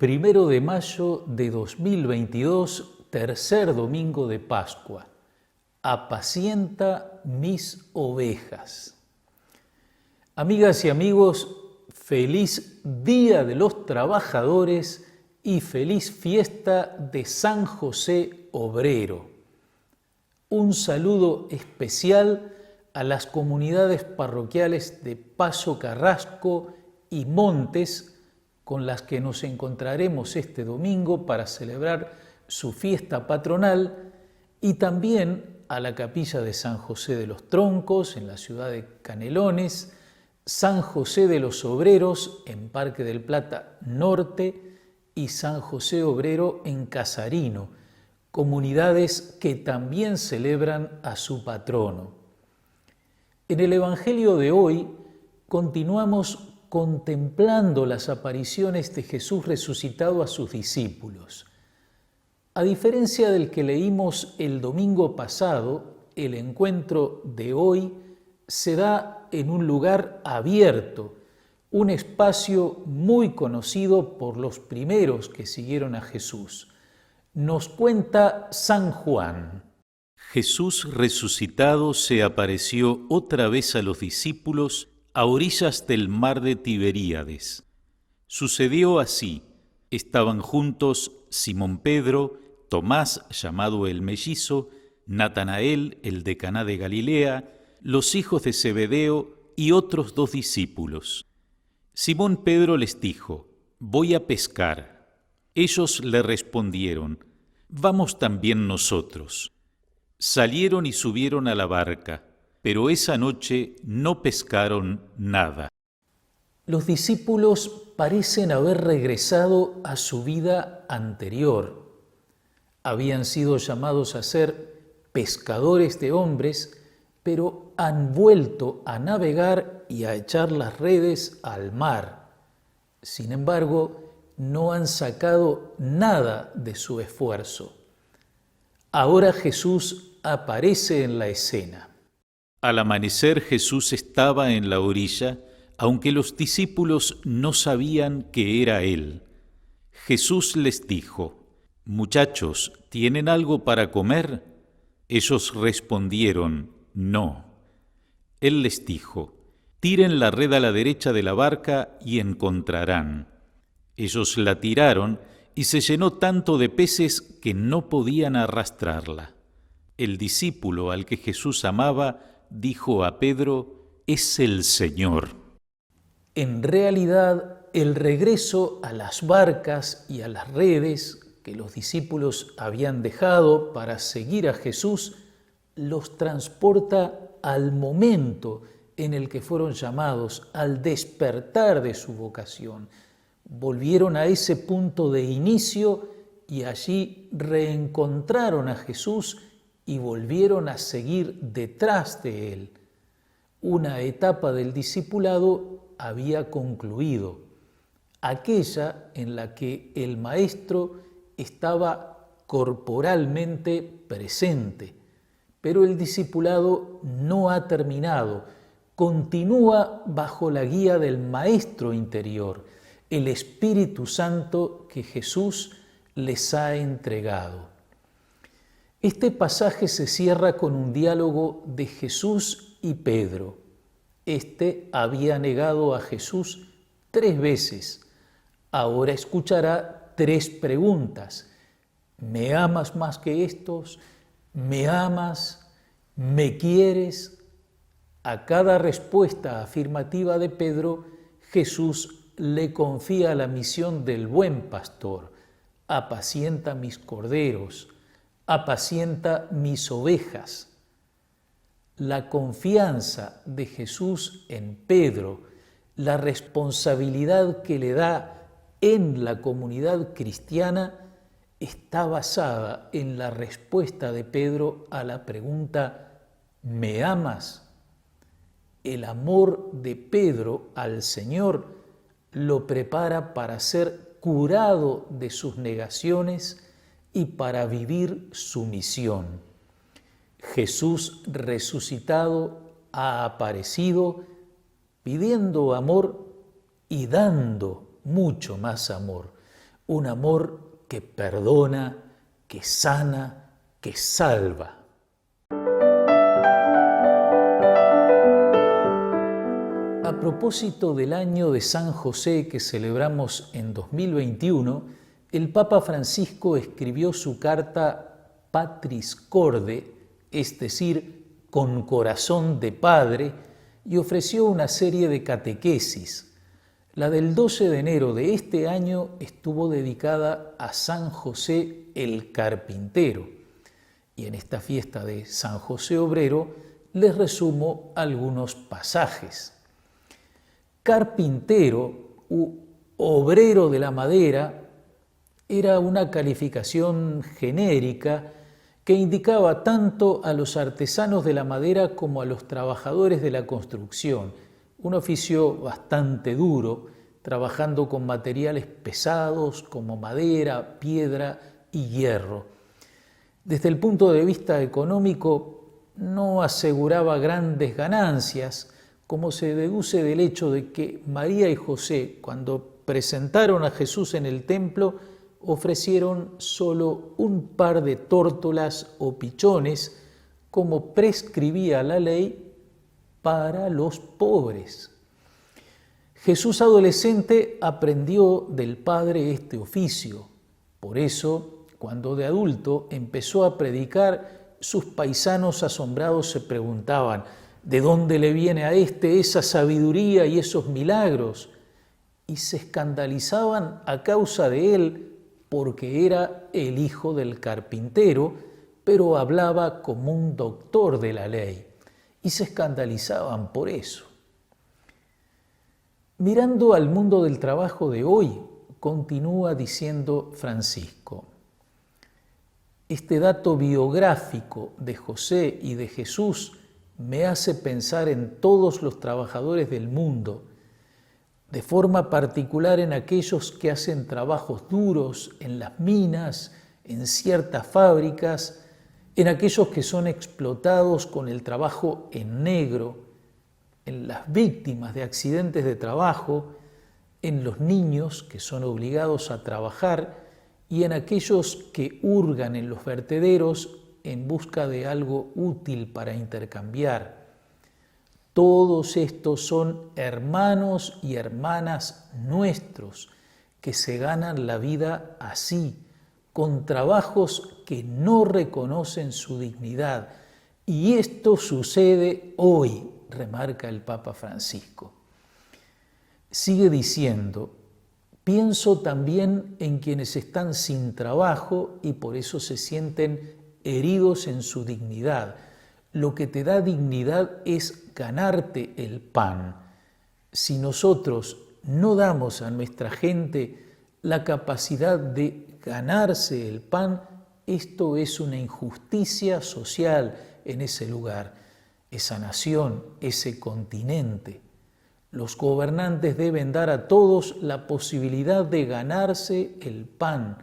1 de mayo de 2022, tercer domingo de Pascua. Apacienta mis ovejas. Amigas y amigos, feliz Día de los Trabajadores y feliz fiesta de San José Obrero. Un saludo especial a las comunidades parroquiales de Paso Carrasco y Montes, con las que nos encontraremos este domingo para celebrar su fiesta patronal, y también a la capilla de San José de los Troncos en la ciudad de Canelones, San José de los Obreros en Parque del Plata Norte y San José Obrero en Casarino, comunidades que también celebran a su patrono. En el Evangelio de hoy continuamos contemplando las apariciones de Jesús resucitado a sus discípulos. A diferencia del que leímos el domingo pasado, el encuentro de hoy se da en un lugar abierto, un espacio muy conocido por los primeros que siguieron a Jesús. Nos cuenta San Juan. Jesús resucitado se apareció otra vez a los discípulos a orillas del mar de Tiberíades. Sucedió así: estaban juntos Simón Pedro, Tomás, llamado el Mellizo, Natanael, el de Caná de Galilea, los hijos de Zebedeo y otros 2 discípulos. Simón Pedro les dijo: «Voy a pescar». Ellos le respondieron: «Vamos también nosotros». Salieron y subieron a la barca, pero esa noche no pescaron nada. Los discípulos parecen haber regresado a su vida anterior. Habían sido llamados a ser pescadores de hombres, pero han vuelto a navegar y a echar las redes al mar. Sin embargo, no han sacado nada de su esfuerzo. Ahora Jesús aparece en la escena. Al amanecer Jesús estaba en la orilla, aunque los discípulos no sabían que era Él. Jesús les dijo: «Muchachos, ¿tienen algo para comer?». Ellos respondieron: «No». Él les dijo: «Tiren la red a la derecha de la barca y encontrarán». Ellos la tiraron y se llenó tanto de peces que no podían arrastrarla. El discípulo al que Jesús amaba dijo a Pedro: «Es el Señor». En realidad, el regreso a las barcas y a las redes que los discípulos habían dejado para seguir a Jesús los transporta al momento en el que fueron llamados, al despertar de su vocación. Volvieron a ese punto de inicio y allí reencontraron a Jesús y volvieron a seguir detrás de Él. Una etapa del discipulado había concluido, aquella en la que el Maestro estaba corporalmente presente, pero el discipulado no ha terminado, continúa bajo la guía del Maestro interior, el Espíritu Santo que Jesús les ha entregado. Este pasaje se cierra con un diálogo de Jesús y Pedro. Este había negado a Jesús 3 veces. Ahora escuchará 3 preguntas. ¿Me amas más que estos? ¿Me amas? ¿Me quieres? A cada respuesta afirmativa de Pedro, Jesús le confía la misión del buen pastor: apacienta mis corderos, apacienta mis ovejas. La confianza de Jesús en Pedro, la responsabilidad que le da en la comunidad cristiana, está basada en la respuesta de Pedro a la pregunta: ¿me amas? El amor de Pedro al Señor lo prepara para ser curado de sus negaciones y para vivir su misión. Jesús resucitado ha aparecido pidiendo amor y dando mucho más amor. un amor que perdona, que sana, que salva. A propósito del año de San José que celebramos en 2021, el Papa Francisco escribió su carta Patris Corde, es decir, con corazón de padre, y ofreció una serie de catequesis. La del 12 de enero de este año estuvo dedicada a San José el Carpintero, y en esta fiesta de San José Obrero les resumo algunos pasajes. Carpintero u obrero de la madera era una calificación genérica que indicaba tanto a los artesanos de la madera como a los trabajadores de la construcción, un oficio bastante duro, trabajando con materiales pesados como madera, piedra y hierro. Desde el punto de vista económico, no aseguraba grandes ganancias, como se deduce del hecho de que María y José, cuando presentaron a Jesús en el templo, ofrecieron solo un par de tórtolas o pichones, como prescribía la ley, para los pobres. Jesús adolescente aprendió del Padre este oficio. Por eso, cuando de adulto empezó a predicar, sus paisanos asombrados se preguntaban: ¿de dónde le viene a este esa sabiduría y esos milagros? Y se escandalizaban a causa de él porque era el hijo del carpintero, pero hablaba como un doctor de la ley. Y se escandalizaban por eso. Mirando al mundo del trabajo de hoy, continúa diciendo Francisco, este dato biográfico de José y de Jesús me hace pensar en todos los trabajadores del mundo, de forma particular en aquellos que hacen trabajos duros en las minas, en ciertas fábricas, en aquellos que son explotados con el trabajo en negro, en las víctimas de accidentes de trabajo, en los niños que son obligados a trabajar y en aquellos que hurgan en los vertederos en busca de algo útil para intercambiar. Todos estos son hermanos y hermanas nuestros que se ganan la vida así, con trabajos que no reconocen su dignidad. Y esto sucede hoy, remarca el Papa Francisco. Sigue diciendo, pienso también en quienes están sin trabajo y por eso se sienten heridos en su dignidad. Lo que te da dignidad es ganarte el pan. Si nosotros no damos a nuestra gente la capacidad de ganarse el pan, esto es una injusticia social en ese lugar, esa nación, ese continente. Los gobernantes deben dar a todos la posibilidad de ganarse el pan,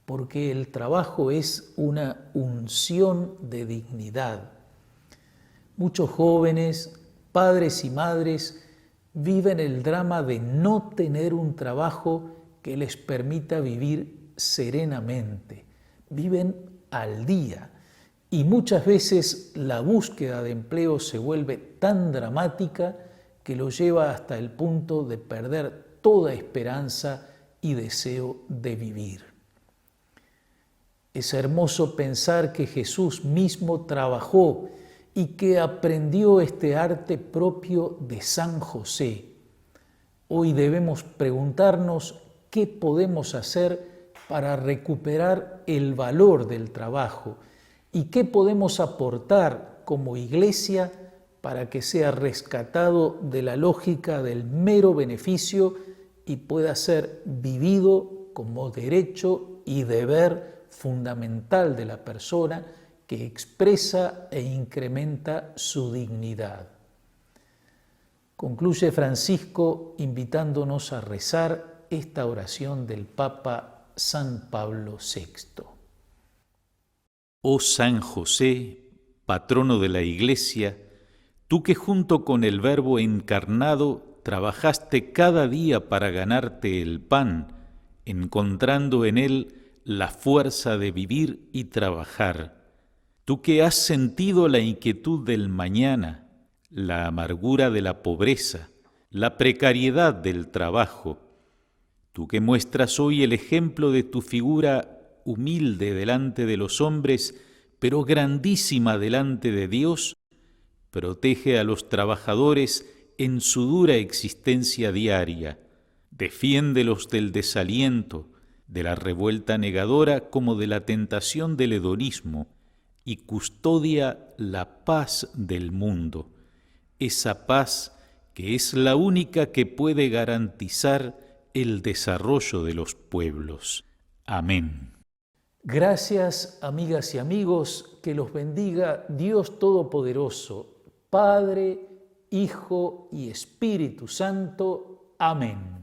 porque el trabajo es una unción de dignidad. Muchos jóvenes, padres y madres, viven el drama de no tener un trabajo que les permita vivir serenamente. Viven al día y muchas veces la búsqueda de empleo se vuelve tan dramática que lo lleva hasta el punto de perder toda esperanza y deseo de vivir. Es hermoso pensar que Jesús mismo trabajó y que aprendió este arte propio de San José. Hoy debemos preguntarnos qué podemos hacer para recuperar el valor del trabajo y qué podemos aportar como Iglesia para que sea rescatado de la lógica del mero beneficio y pueda ser vivido como derecho y deber fundamental de la persona que expresa e incrementa su dignidad. Concluye Francisco invitándonos a rezar esta oración del Papa San Pablo VI. Oh San José, patrono de la Iglesia, tú que junto con el Verbo encarnado trabajaste cada día para ganarte el pan, encontrando en él la fuerza de vivir y trabajar. Tú que has sentido la inquietud del mañana, la amargura de la pobreza, la precariedad del trabajo, tú que muestras hoy el ejemplo de tu figura humilde delante de los hombres, pero grandísima delante de Dios, protege a los trabajadores en su dura existencia diaria, defiéndelos del desaliento, de la revuelta negadora como de la tentación del hedonismo, y custodia la paz del mundo, esa paz que es la única que puede garantizar el desarrollo de los pueblos. Amén. Gracias, amigas y amigos, que los bendiga Dios Todopoderoso, Padre, Hijo y Espíritu Santo. Amén.